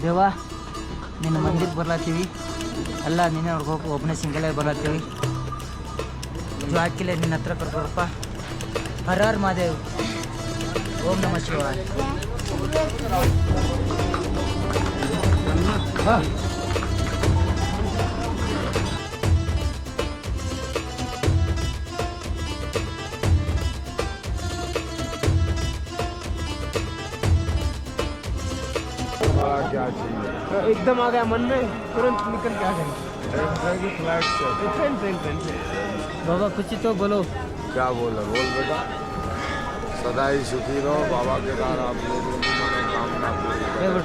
ದೇವ ನಿನ್ನ ಮಂದಿರ ಬರ್ಲಾತೀವಿ ಅಲ್ಲ ನೀನೇ ನೋಡ್ಕೋಬೇಕು ಒಬ್ಬನೇ ಸಿಂಗಲಾಗಿ ಬರ್ಲಾತೀವಿ ಹಾಕಿಲ್ಲ ನಿನ್ನ ಹತ್ರ ಕರ್ಕೊಳಪ್ಪ ಹರ ಹರ ಮಹಾದೇವ್ ಓಂ ನಮಃ ಶಿವಾಯ क्या चाहिए एकदम आ गया मन में तुरंत निकल के आ गए फ्लाइट से ट्रेन से बाबा कुछ तो बोलो क्या बोल बेटा सदा ही सुखी रहो बाबा के द्वार आप लोगों की मनोकामना पूरी करें।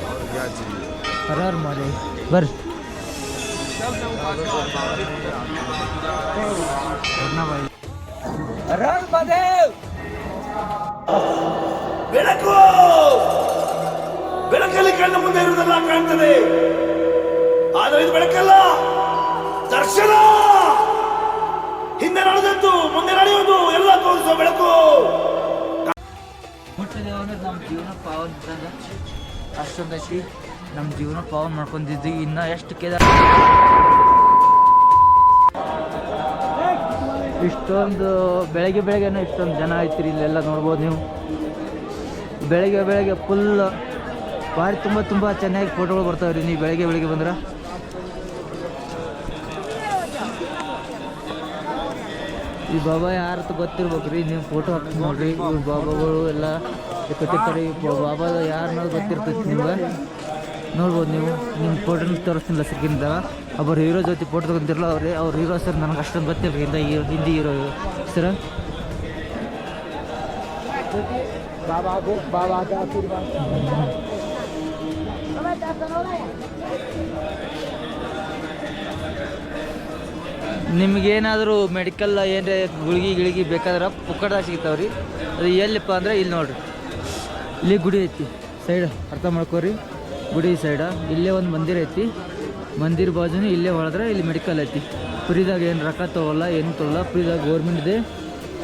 और क्या चाहिए हर हर महादेव बर भाई हर हर महादेव ಬೆಳಕು ಬೆಳಕಲ್ಲಿ ಕಣ್ಣ ಮುಂದೆ ಇರುವುದೆಲ್ಲ ಕಾಣ್ತದೆ ಆದರೆ ಇದು ಬೆಳಕಲ್ಲ ದರ್ಶನ ಹಿಂದೆ ನಡೆದದ್ದು ಮುಂದೆ ನಡೆಯುವುದು ಎಲ್ಲ ತೋರಿಸೋ ಬೆಳಕು ಮುಟ್ಟಿದೇವ ಅಂದ್ರೆ ನಮ್ಮ ಜೀವನ ಪಾವನ್ ಅಷ್ಟೊಂದು ಐತಿ ನಮ್ಮ ಜೀವನ ಪಾವನ್ ಮಾಡ್ಕೊಂಡಿದ್ವಿ ಇನ್ನ ಎಷ್ಟು ಇಷ್ಟೊಂದು ಬೆಳಗ್ಗೆನೂ ಇಷ್ಟೊಂದು ಜನ ಐತ್ರಿ ಇಲ್ಲೆಲ್ಲ ನೋಡ್ಬೋದು ನೀವು ಬೆಳಗ್ಗೆ ಫುಲ್ ಭಾರಿ ತುಂಬ ಚೆನ್ನಾಗಿ ಫೋಟೋಗಳು ಬರ್ತಾವೆ ರೀ ನೀವು ಬೆಳಗ್ಗೆ ಬಂದ್ರೆ ಈ ಬಾಬಾ ಯಾರತ್ತು ಗೊತ್ತಿರ್ಬೇಕು ರೀ ನೀವು ಫೋಟೋ ಹಾಕಿ ನೋಡ್ರಿ ಇವ್ರ ಬಾಬಾಗಳು ಎಲ್ಲ ಕಟ್ಟಿರ್ತಾರೆ ಬಾಬಾ ಯಾರನ್ನೋದು ಗೊತ್ತಿರ್ತೈತಿ ನಿಮ್ಗೆ ನೋಡ್ಬೋದು ನೀವು ನಿಮ್ಮ ಫೋಟೋನ ತೋರಿಸ್ತಿಲ್ಲ ಸಿಕ್ಕಿಂದ ಒಬ್ಬರು ಹೀರೋ ಜೊತೆ ಫೋಟೋ ತಗೊಂತಿರಲ್ಲ ಅವ್ರ ಹೀರೋ ಸರ್ ನನಗೆ ಅಷ್ಟೊಂದು ಗೊತ್ತಿಲ್ಲ ಹಿಂದಿ ಹೀರೋ ಸರ್ बाबा का आशीर्वाद ನಿಮಗೇನಾದರೂ ಮೆಡಿಕಲ್ ಏನಾರ ಗುಳಿಗೆ ಬೇಕಾದ್ರೆ ಪುಕ್ಕಡ್ದಾಗ ಸಿಗ್ತಾವ್ರಿ ಅದು ಎಲ್ಲಿಪ್ಪ ಅಂದ್ರೆ ಇಲ್ಲಿ ನೋಡ್ರಿ ಇಲ್ಲಿ ಗುಡಿ ಐತಿ ಸೈಡ್ ಅರ್ಥ ಮಾಡ್ಕೋರಿ ಗುಡಿ ಸೈಡ ಇಲ್ಲೇ ಒಂದು ಮಂದಿರ ಐತಿ ಮಂದಿರ ಬಾಜುನು ಇಲ್ಲೇ ಹೊಡೆದ್ರೆ ಇಲ್ಲಿ ಮೆಡಿಕಲ್ ಐತಿ ಫ್ರೀದಾಗ ಏನು ರೊಕ್ಕ ತೊಗೊಲ್ಲ ಏನು ತೊಗೊಲ್ಲ ಫ್ರೀದಾಗ ಗೌರ್ಮೆಂಟ್ದೇ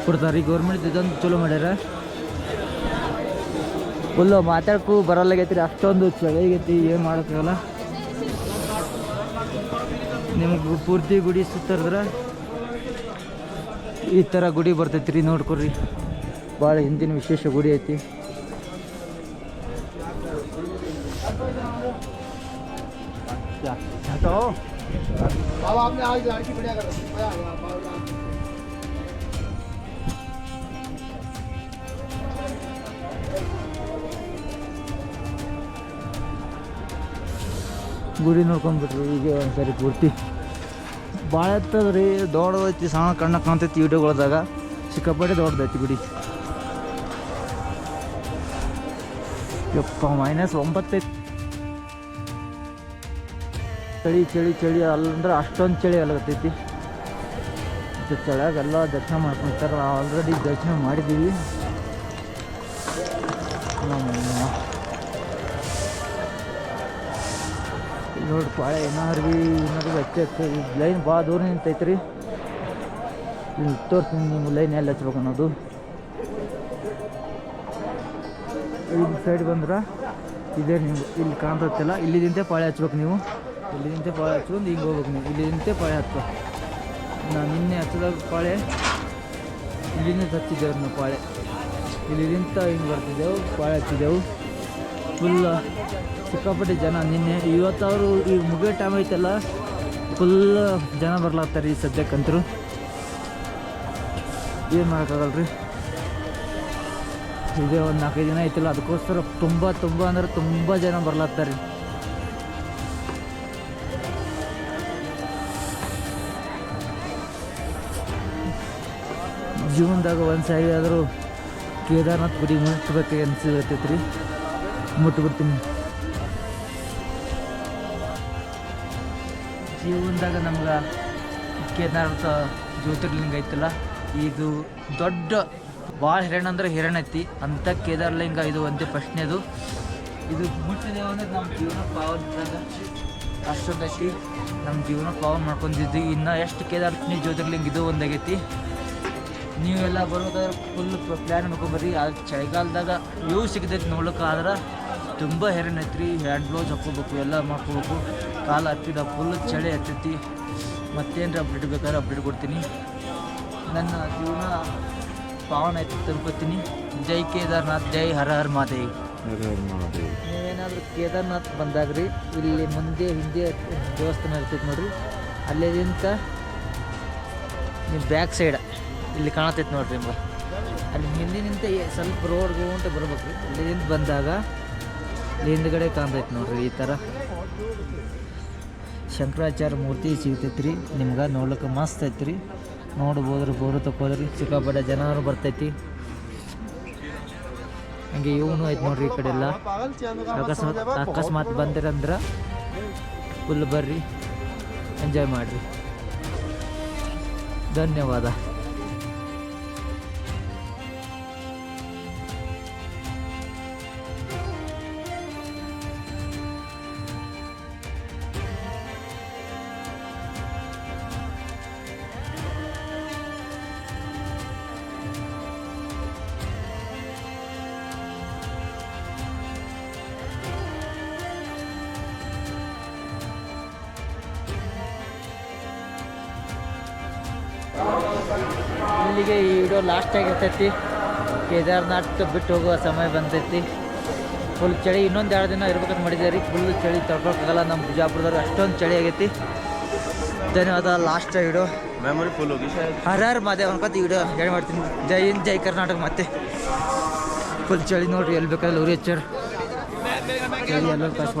ಕೊಡ್ತಾರೆ ಗೌರ್ಮೆಂಟ್ ಇದೊಂದು ಚಲೋ ಮಾಡ್ಯಾರ ಫುಲ್ಲು ಮಾತಾಡಕ್ಕೂ ಬರಲ್ಲಾಗೈತಿ ಅಷ್ಟೊಂದು ಚಳಿಗೈತಿ ಏನು ಮಾಡೋಕ್ಕಾಗಲ್ಲ ನಿಮ್ಗೆ ಪೂರ್ತಿ ಗುಡಿ ಸುತ್ತರಿದ್ರೆ ಈ ಥರ ಗುಡಿ ಬರ್ತೈತಿ ರೀ ನೋಡ್ಕೊಡ್ರಿ ಭಾಳ ಹಿಂದಿನ ವಿಶೇಷ ಗುಡಿ ಐತಿ बाबा आपने आज लड़की बढ़िया कर ಗುಡಿ ನೋಡ್ಕೊಂಡ್ಬಿಟ್ರಿ ಈಗ ಒಂದ್ಸರಿ ಪೂರ್ತಿ ಭಾಳ ಎತ್ತದ ರೀ ದೊಡ್ಡದೈತಿ ಸಣ್ಣ ಕಣ್ಣ ಕಾಣ್ತೈತಿ ವಿಡಿಯೋಗಳದಾಗ ಸಿಕ್ಕಾಪಟ್ಟೆ ದೊಡ್ಡದೈತಿ ಗುಡಿ ಯಪ್ಪ -9 ಚಳಿ ಅಲ್ಲಂದ್ರೆ ಅಷ್ಟೊಂದು ಚಳಿ ಅಲ್ಲಗತ್ತೈತಿ ಚಳಿಯಾಗೆಲ್ಲ ದರ್ಶನ ಮಾಡ್ಕೊಂತಾರೆ ನಾವು ಆಲ್ರೆಡಿ ದರ್ಶನ ಮಾಡಿದ್ದೀವಿ ನೋಡಿ ಪಾಳೆ ಏನಾರು ಹಚ್ಚ ಲೈನ್ ಭಾಳ ದೂರ ನಿಂತೈತ್ರಿ ಇಲ್ಲಿ ತೋರಿಸ್ತೀನಿ ನಿಮ್ಮ ಲೈನ್ ಎಲ್ಲಿ ಹಚ್ಬೇಕು ಅನ್ನೋದು ಈ ಸೈಡ್ ಬಂದ್ರೆ ಇದೇ ನೀವು ಇಲ್ಲಿ ಕಾಣ್ತೈತಿಲ್ಲ ಇಲ್ಲಿದಿಂತೆ ಪಾಳೆ ಹಚ್ಬೇಕು ನೀವು ಇಲ್ಲಿಂತೆ ಪಾಳೆ ಹಚ್ಕೊಂಡು ಹಿಂಗೆ ಹೋಗ್ಬೇಕು ನೀವು ಇಲ್ಲಿಂತೆ ಪಾಳೆ ಹಚ್ಚ ನಾನು ನಿನ್ನೆ ಹಚ್ಚಿದಾಗ ಪಾಳೆ ಇಲ್ಲಿಂದ ಹಚ್ಚಿದ್ದೆವು ನಾವು ಪಾಳೆ ಇಲ್ಲಿಂತ ಹಿಂಗೆ ಬರ್ತಿದ್ದೆವು ಪಾಳೆ ಹಚ್ಚಿದ್ದೆವು ಫುಲ್ ಸಿಕ್ಕಾಪಟ್ಟೆ ಜನ ನಿನ್ನೆ ಇವತ್ತವರು ಈಗ ಮುಗಿಯೋ ಟೈಮ್ ಐತಲ್ಲ ಫುಲ್ ಜನ ಬರ್ಲಾಗ್ತಾರೆ ಈ ಸದ್ಯಕ್ಕಂತರು ಏನು ಮಾಡೋಕ್ಕಾಗಲ್ರಿ ಇದೇ ಒಂದು 4-5 ದಿನ ಐತಿಲ್ಲ ಅದಕ್ಕೋಸ್ಕರ ತುಂಬ ಅಂದ್ರೆ ತುಂಬ ಜನ ಬರ್ಲಾಗ್ತಾರೆ ಜೀವನದಾಗ ಒಂದು ಸಾರಿ ಆದರೂ ಕೇದಾರ್ನಾಥ್ ಗುಡಿ ಮುಟ್ಬೇಕು ಅನ್ಸಿರ್ತೈತೆ ರೀ ಮುಟ್ಬಿಡ್ತೀನಿ ಜೀವನದಾಗ ನಮ್ಗೆ ಕೇದಾರನಾಥ ಜ್ಯೋತಿರ್ಲಿಂಗ ಐತಲ್ಲ ಇದು ದೊಡ್ಡ ಭಾಳ ಹಿರಣ್ಯ ಅಂದ್ರೆ ಹಿರಣ್ಯ ಐತಿ ಅಂಥ ಕೇದಾರಲಿಂಗ ಇದು ಒಂದೇ ಪ್ರಶ್ನೆದು ಇದು ಮುಟ್ಟಿದೇವ ಅಂದ್ರೆ ನಮ್ಮ ಜೀವನ ಪಾವನ ಅಷ್ಟೊಂದು ಐತಿ ನಮ್ಮ ಜೀವನ ಪಾವನ ಮಾಡ್ಕೊಂಡಿದ್ವಿ ಇನ್ನು ಎಷ್ಟು ಕೇದಾರನಾಥ ಜ್ಯೋತಿರ್ಲಿಂಗ ಇದು ಒಂದಾಗೈತಿ ನೀವೆಲ್ಲ ಬರೋದಾದ್ರೆ ಫುಲ್ ಪ್ಲ್ಯಾನ್ ಮಾಡ್ಕೊಂಬರ್ರಿ. ಅದು ಚಳಿಗಾಲದಾಗ ವ್ಯೂ ಸಿಗ್ತೈತಿ ನೋಡ್ಲಿಕ್ಕೆ. ಆದ್ರೆ ತುಂಬ ಹೆರನ್ ಐತ್ರಿ. ಹ್ಯಾಂಡ್ ಗ್ಲೌಸ್ ಹಾಕ್ಕೋಬೇಕು, ಎಲ್ಲ ಮಾಡ್ಕೋಬೇಕು. ಕಾಲು ಹತ್ತಿದ ಫುಲ್ ಚಳಿ ಹತ್ತೈತಿ. ಮತ್ತೇನು ಅಪ್ಡೇಟ್ ಬೇಕಾದ್ರೆ ಅಪ್ಡೇಟ್ ಕೊಡ್ತೀನಿ. ನನ್ನ ಜೀವನ ಪಾವನ ಆಯ್ತು ತಿಳ್ಕೊತೀನಿ. ಜೈ ಕೇದಾರ್ನಾಥ್, ಜೈ ಹರ ಹರ್ ಮಹಾದೇವ್. ನೀವೇನಾದರೂ ಕೇದಾರ್ನಾಥ್ ಬಂದಾಗ್ರಿ ಇಲ್ಲಿ ಮುಂದೆ ಹಿಂದೆ ದೇವಸ್ಥಾನ ಇರ್ತೈತೆ ನೋಡ್ರಿ. ಅಲ್ಲಿಂದ ನಿಮ್ಮ ಬ್ಯಾಕ್ ಸೈಡ್ ಇಲ್ಲಿ ಕಾಣತೈತೆ ನೋಡ್ರಿ ನಿಮ್ಗೆ. ಅಲ್ಲಿ ಹಿಂದಿನಿಂದ ಸ್ವಲ್ಪ ರೋಡ್ಗೆ ಅಂತ ಬರ್ಬೇಕು ರೀ. ಇಲ್ಲಿಂದ ಬಂದಾಗ ಇಲ್ಲಿ ಹಿಂದ್ಗಡೆ ಕಾಣ್ತೈತೆ ನೋಡ್ರಿ. ಈ ಥರ ಶಂಕರಾಚಾರ್ಯ ಮೂರ್ತಿ ಸಿಗ್ತೈತೆ ರೀ ನಿಮ್ಗೆ. ನೋಡ್ಲಿಕ್ಕೆ ಮಸ್ತ್ ಐತ್ರಿ. ನೋಡ್ಬೋದ್ರಿ, ಬೋರು ತಕ್ಕೋದ್ರಿ. ಸಿಕ್ಕಾಪಟ್ಟೆ ಜನರು ಬರ್ತೈತಿ. ಹಂಗೆ ಇವನು ಐತೆ ನೋಡ್ರಿ ಈ ಕಡೆ ಎಲ್ಲ. ಅಕಸ್ಮಾತ್ ಬಂದಿರಂದ್ರೆ ಫುಲ್ ಬರ್ರಿ, ಎಂಜಾಯ್ ಮಾಡಿರಿ. ಧನ್ಯವಾದ. ಇಲ್ಲಿಗೆ ಈ ವಿಡಿಯೋ ಲಾಸ್ಟ್ ಆಗಿರ್ತೈತಿ. ಕೇದಾರ್ನಾಥ್ ಬಿಟ್ಟು ಹೋಗುವ ಸಮಯ ಬಂದೈತಿ. ಫುಲ್ ಚಳಿ. ಇನ್ನೊಂದು 2 ದಿನ ಇರ್ಬೇಕಂತ ಮಾಡಿದ್ದೀವಿ ರೀ. ಫುಲ್ ಚಳಿ ತಡ್ಕೊಳಕ್ಕಾಗಲ್ಲ. ನಮ್ಮ ಬಿಜಾಪುರದವ್ರು ಅಷ್ಟೊಂದು ಚಳಿ ಆಗೈತಿ. ಧನ್ಯವಾದ. ಲಾಸ್ಟ್ ವಿಡಿಯೋ मेमोरी फुल होगी शायद. ಹರ ಹರ್ ಮಹಾದೇವ್ ಅನ್ಕೊತ ಈ ವಿಡಿಯೋ ಹೇಳಿ ಮಾಡ್ತೀನಿ. ಜೈ ಹಿಂದ್, ಜೈ ಕರ್ನಾಟಕ. ಮತ್ತೆ ಫುಲ್ ಚಳಿ ನೋಡ್ರಿ. ಎಲ್ಲಿ ಬೇಕಾದ್ರೆ ಉರಿ ಹಚ್ಚಾರ ಚಳಿ. ಎಲ್ಲರೂ ಕಷ್ಟ